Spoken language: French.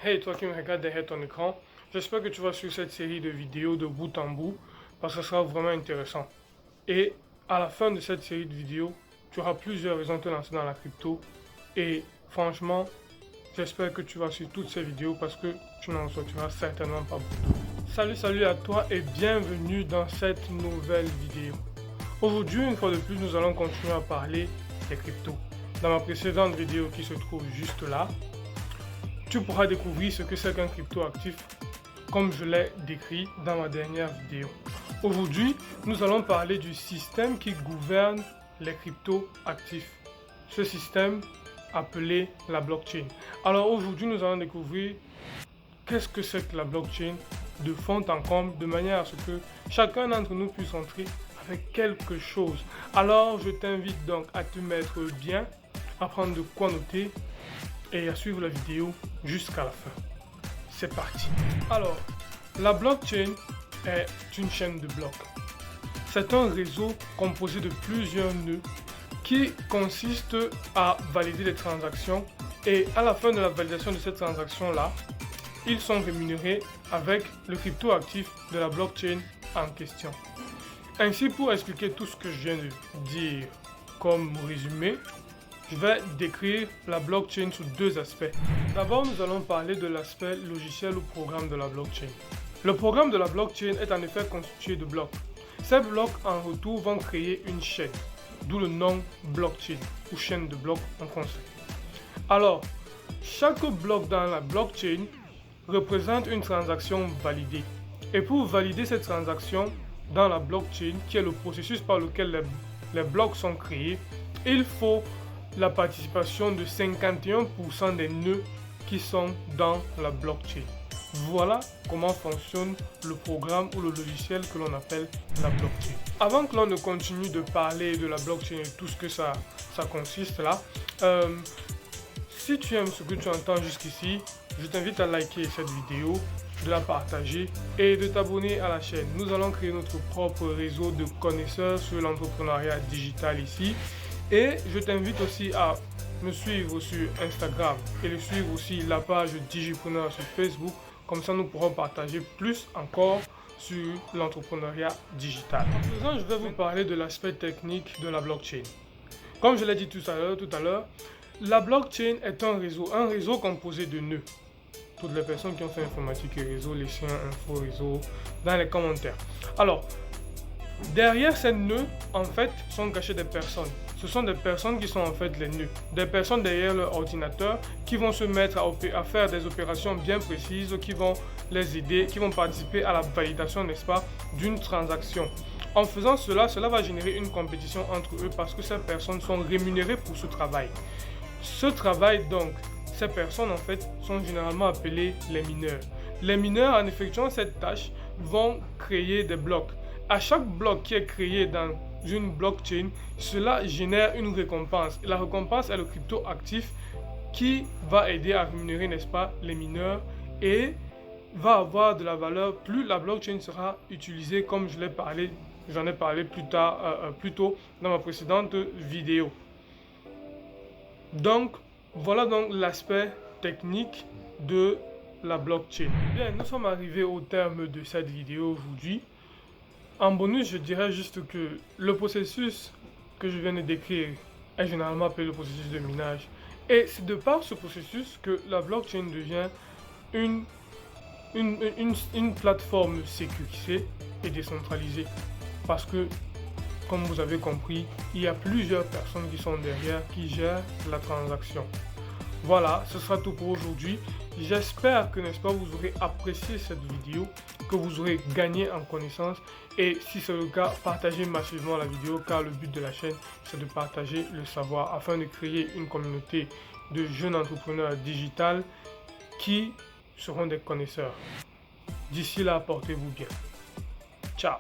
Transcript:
Hey, toi qui me regardes derrière ton écran, j'espère que tu vas suivre cette série de vidéos de bout en bout parce que ça sera vraiment intéressant. Et à la fin de cette série de vidéos, tu auras plusieurs raisons de te lancer dans la crypto. Et franchement, j'espère que tu vas suivre toutes ces vidéos parce que tu n'en sortiras certainement pas beaucoup. Salut à toi et bienvenue dans cette nouvelle vidéo. Aujourd'hui, une fois de plus, nous allons continuer à parler des cryptos. Dans ma précédente vidéo qui se trouve juste là, tu pourras découvrir ce que c'est qu'un crypto actif comme je l'ai décrit dans ma dernière vidéo. Aujourd'hui, nous allons parler du système qui gouverne les cryptos actifs. Ce système appelé la blockchain. Alors aujourd'hui, nous allons découvrir qu'est-ce que c'est que la blockchain de fond en comble, de manière à ce que chacun d'entre nous puisse entrer avec quelque chose. Alors je t'invite donc à te mettre bien, à prendre de quoi noter et à suivre la vidéo jusqu'à la fin. C'est parti. Alors, la blockchain est une chaîne de blocs. C'est un réseau composé de plusieurs nœuds qui consiste à valider les transactions et à la fin de la validation de cette transaction-là, ils sont rémunérés avec le crypto actif de la blockchain en question. Ainsi, pour expliquer tout ce que je viens de dire comme résumé, je vais décrire la blockchain sous deux aspects. D'abord, nous allons parler de l'aspect logiciel ou programme de la blockchain. Le programme de la blockchain est en effet constitué de blocs. Ces blocs en retour vont créer une chaîne, d'où le nom blockchain ou chaîne de blocs en français. Alors, chaque bloc dans la blockchain représente une transaction validée. Et pour valider cette transaction dans la blockchain, qui est le processus par lequel les blocs sont créés, il faut la participation de 51% des nœuds qui sont dans la blockchain. Voilà comment fonctionne le programme ou le logiciel que l'on appelle la blockchain. Avant que l'on ne continue de parler de la blockchain et tout ce que ça consiste là, si tu aimes ce que tu entends jusqu'ici, je t'invite à liker cette vidéo, de la partager et de t'abonner à la chaîne. Nous allons créer notre propre réseau de connaisseurs sur l'entrepreneuriat digital ici. Et je t'invite aussi à me suivre sur Instagram et de suivre aussi la page Digipreneur sur Facebook. Comme ça, nous pourrons partager plus encore sur l'entrepreneuriat digital. En présent, je vais vous parler de l'aspect technique de la blockchain. Comme je l'ai dit tout à l'heure, la blockchain est un réseau composé de nœuds. Toutes les personnes qui ont fait informatique et réseau, les chiens, info, réseau, dans les commentaires. Alors, derrière ces nœuds, en fait, sont cachées des personnes. Ce sont des personnes qui sont en fait les nœuds. Des personnes derrière leur ordinateur qui vont se mettre à faire des opérations bien précises, qui vont les aider, qui vont participer à la validation, n'est-ce pas, d'une transaction. En faisant cela, cela va générer une compétition entre eux parce que ces personnes sont rémunérées pour ce travail. Ce travail, donc, ces personnes en fait sont généralement appelées les mineurs. Les mineurs, en effectuant cette tâche, vont créer des blocs. À chaque bloc qui est créé dans une blockchain, cela génère une récompense. Et la récompense est le crypto actif qui va aider à rémunérer, n'est-ce pas, les mineurs et va avoir de la valeur plus la blockchain sera utilisée comme j'en ai parlé plus tôt dans ma précédente vidéo. Donc, voilà donc l'aspect technique de la blockchain. Bien, nous sommes arrivés au terme de cette vidéo aujourd'hui. En bonus, je dirais juste que le processus que je viens de décrire est généralement appelé le processus de minage. Et c'est de par ce processus que la blockchain devient une plateforme sécurisée et décentralisée. Parce que, comme vous avez compris, il y a plusieurs personnes qui sont derrière, qui gèrent la transaction. Voilà, ce sera tout pour aujourd'hui. J'espère que, n'est-ce pas, vous aurez apprécié cette vidéo, que vous aurez gagné en connaissance. Et si c'est le cas, partagez massivement la vidéo car le but de la chaîne, c'est de partager le savoir afin de créer une communauté de jeunes entrepreneurs digitaux qui seront des connaisseurs. D'ici là, portez-vous bien. Ciao.